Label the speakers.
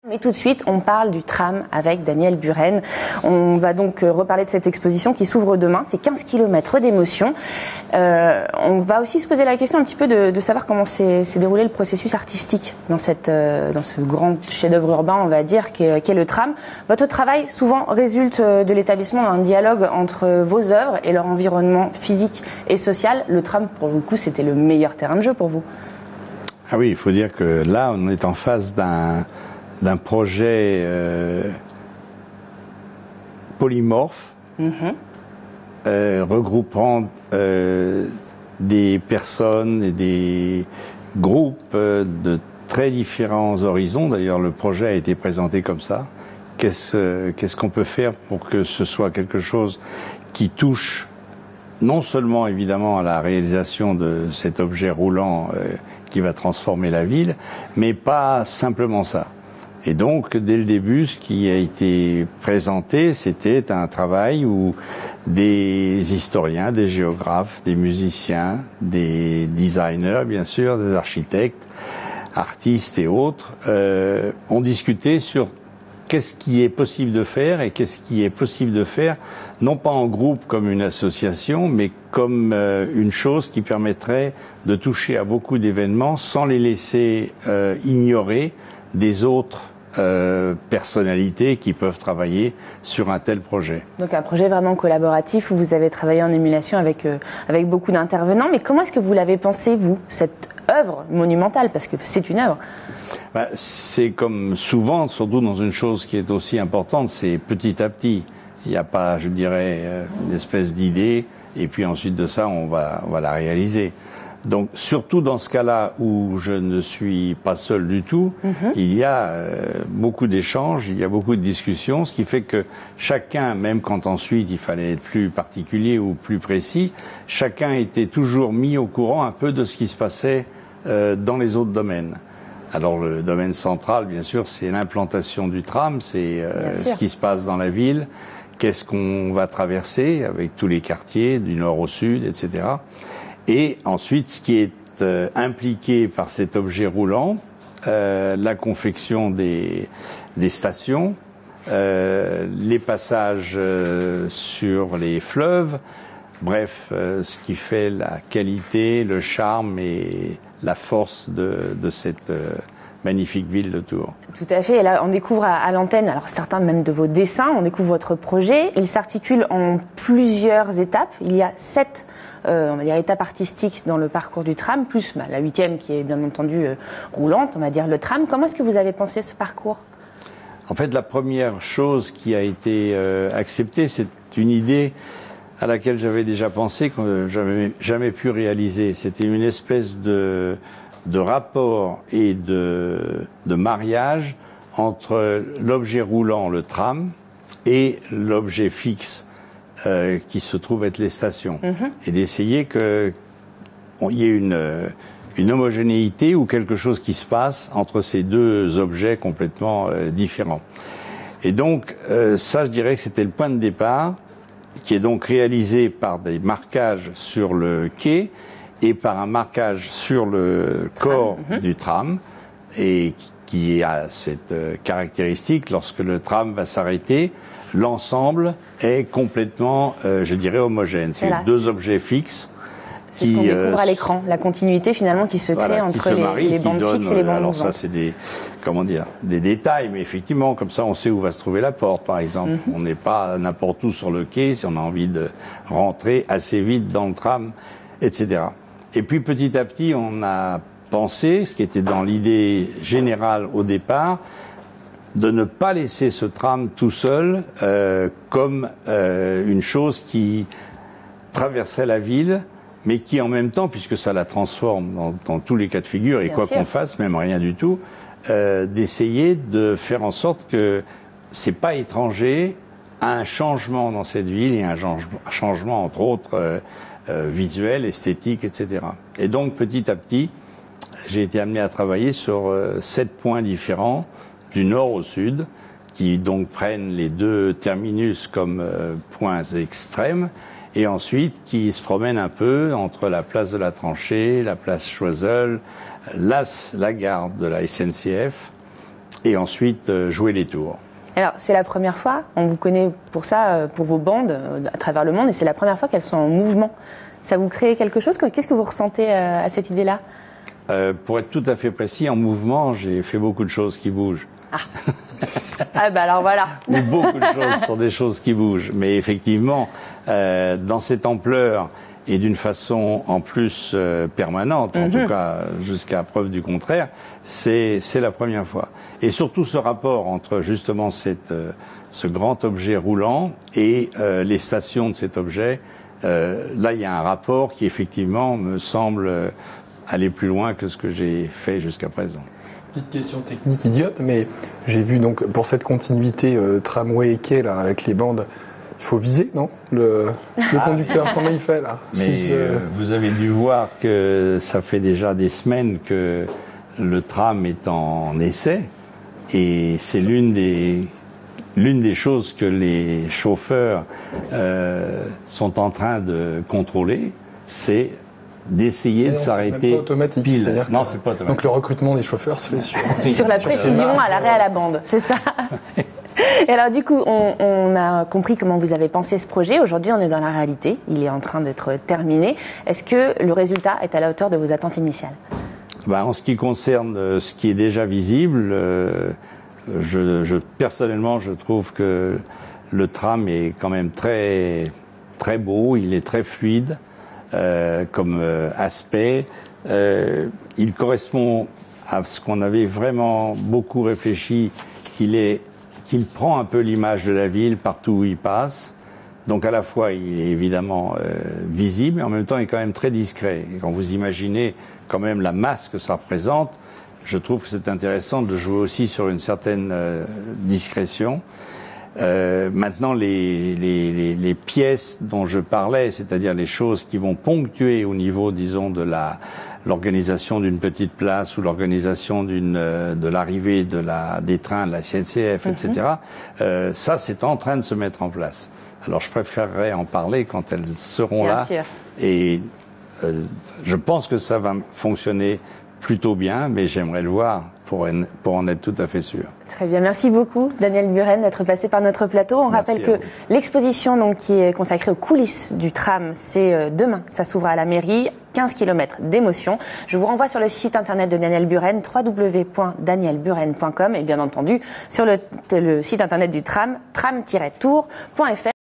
Speaker 1: Mais tout de suite, on parle du tram avec Daniel Buren. On va donc reparler de cette exposition qui s'ouvre demain. C'est 15 km d'émotion. On va aussi se poser la question un petit peu de savoir comment s'est déroulé le processus artistique dans ce grand chef-d'œuvre urbain, on va dire, qu'est le tram. Votre travail, souvent, résulte de l'établissement d'un dialogue entre vos œuvres et leur environnement physique et social. Le tram, pour le coup, c'était le meilleur terrain de jeu pour vous.
Speaker 2: Ah oui, il faut dire que là, on est en face d'un projet polymorphe, regroupant des personnes et des groupes de très différents horizons. D'ailleurs, le projet a été présenté comme ça. Qu'est-ce qu'on peut faire pour que ce soit quelque chose qui touche non seulement évidemment à la réalisation de cet objet roulant qui va transformer la ville, mais pas simplement ça. Et donc, dès le début, ce qui a été présenté, c'était un travail où des historiens, des géographes, des musiciens, des designers, bien sûr, des architectes, artistes et autres, ont discuté sur qu'est-ce qui est possible de faire et qu'est-ce qui est possible de faire, non pas en groupe comme une association, mais comme une chose qui permettrait de toucher à beaucoup d'événements sans les laisser ignorer des autres personnalités qui peuvent travailler sur un tel projet.
Speaker 1: Donc un projet vraiment collaboratif où vous avez travaillé en émulation avec beaucoup d'intervenants. Mais comment est-ce que vous l'avez pensé, vous, cette œuvre monumentale, parce que c'est une œuvre?
Speaker 2: C'est comme souvent, surtout dans une chose qui est aussi importante, c'est petit à petit. Il n'y a pas, je dirais, une espèce d'idée, et puis ensuite de ça, on va la réaliser. Donc, surtout dans ce cas-là où je ne suis pas seul du tout, il y a beaucoup d'échanges, il y a beaucoup de discussions, ce qui fait que chacun, même quand ensuite il fallait être plus particulier ou plus précis, chacun était toujours mis au courant un peu de ce qui se passait dans les autres domaines. Alors, le domaine central, bien sûr, c'est l'implantation du tram, c'est ce qui se passe dans la ville, qu'est-ce qu'on va traverser avec tous les quartiers, du nord au sud, etc. Et ensuite, ce qui est impliqué par cet objet roulant, la confection des stations, les passages sur les fleuves, bref, ce qui fait la qualité, le charme et la force de cette magnifique ville de Tours.
Speaker 1: Tout à fait. Et là, on découvre à l'antenne, alors certains même de vos dessins, on découvre votre projet. Il s'articule en plusieurs étapes. Il y a 7 on va dire étape artistique dans le parcours du tram, plus la 8e qui est bien entendu roulante, on va dire le tram. Comment est-ce que vous avez pensé ce parcours?
Speaker 2: En fait, la première chose qui a été acceptée, c'est une idée à laquelle j'avais déjà pensé, que j'avais jamais pu réaliser. C'était une espèce de rapport et de mariage entre l'objet roulant, le tram, et l'objet fixe, qui se trouve être les stations, et d'essayer qu'il y ait une homogénéité ou quelque chose qui se passe entre ces deux objets complètement différents. Et donc, ça, je dirais que c'était le point de départ, qui est donc réalisé par des marquages sur le quai et par un marquage sur le corps du tram, et qui a cette caractéristique, lorsque le tram va s'arrêter, l'ensemble est complètement, je dirais, homogène. C'est deux objets fixes
Speaker 1: qui... C'est ce qu'on découvre à l'écran, la continuité finalement qui se crée entre les bandes fixes et les bandes mouvantes.
Speaker 2: Alors ça, c'est des détails, mais effectivement, comme ça, on sait où va se trouver la porte, par exemple. On n'est pas n'importe où sur le quai si on a envie de rentrer assez vite dans le tram, etc. Et puis, petit à petit, on a pensé, ce qui était dans l'idée générale au départ, de ne pas laisser ce tram tout seul comme une chose qui traversait la ville, mais qui en même temps, puisque ça la transforme dans tous les cas de figure, et quoi qu'on fasse, même rien du tout, d'essayer de faire en sorte que c'est pas étranger à un changement dans cette ville, et un changement entre autres visuel, esthétique, etc. Et donc petit à petit, j'ai été amené à travailler sur 7 points différents, du nord au sud, qui donc prennent les deux terminus comme points extrêmes, et ensuite qui se promènent un peu entre la place de la Tranchée, la place Choiseul, la gare de la SNCF, et ensuite jouer les tours.
Speaker 1: Alors, c'est la première fois, on vous connaît pour ça, pour vos bandes à travers le monde, et c'est la première fois qu'elles sont en mouvement. Ça vous crée quelque chose? Qu'est-ce que vous ressentez à cette idée-là?
Speaker 2: Pour être tout à fait précis, en mouvement, j'ai fait beaucoup de choses qui bougent.
Speaker 1: Ah, ah bah alors voilà.
Speaker 2: Ou beaucoup de choses sont des choses qui bougent. Mais effectivement, dans cette ampleur et d'une façon en plus permanente, en tout cas jusqu'à preuve du contraire, c'est la première fois. Et surtout ce rapport entre justement ce grand objet roulant et les stations de cet objet, là il y a un rapport qui effectivement me semble aller plus loin que ce que j'ai fait jusqu'à présent.
Speaker 3: Petite question technique idiote, mais j'ai vu donc pour cette continuité tramway et quai là avec les bandes, il faut viser, non, le conducteur, comment il fait là?
Speaker 2: Mais vous avez dû voir que ça fait déjà des semaines que le tram est en essai, et c'est l'une des choses que les chauffeurs sont en train de contrôler, c'est d'essayer de s'arrêter.
Speaker 3: C'est pas automatique.
Speaker 2: Pile.
Speaker 3: Non,
Speaker 2: c'est pas automatique.
Speaker 3: Donc le recrutement des chauffeurs se fait
Speaker 1: sur la précision à l'arrêt à la bande, c'est ça. Et alors du coup, on a compris comment vous avez pensé ce projet. Aujourd'hui, on est dans la réalité. Il est en train d'être terminé. Est-ce que le résultat est à la hauteur de vos attentes initiales?
Speaker 2: En ce qui concerne ce qui est déjà visible, personnellement, je trouve que le tram est quand même très, très beau. Il est très fluide comme aspect. Il correspond à ce qu'on avait vraiment beaucoup réfléchi, qu'il prend un peu l'image de la ville partout où il passe. Donc à la fois il est évidemment visible, mais en même temps il est quand même très discret. Et quand vous imaginez quand même la masse que ça représente, je trouve que c'est intéressant de jouer aussi sur une certaine discrétion. Maintenant les pièces dont je parlais, c'est-à-dire les choses qui vont ponctuer au niveau, disons, de l'organisation d'une petite place ou l'organisation de l'arrivée des trains de la SNCF, etc. Ça, c'est en train de se mettre en place. Alors, je préférerais en parler quand elles seront
Speaker 1: Bien
Speaker 2: là.
Speaker 1: sûr.
Speaker 2: Et je pense que ça va fonctionner plutôt bien, mais j'aimerais le voir pour en être tout à fait sûr.
Speaker 1: Très bien, merci beaucoup Daniel Buren d'être passé par notre plateau. On rappelle que l'exposition donc qui est consacrée aux coulisses du tram, c'est demain, ça s'ouvre à la mairie, 15 km d'émotion. Je vous renvoie sur le site internet de Daniel Buren, www.danielburen.com, et bien entendu sur le site internet du tram, tram-tour.fr.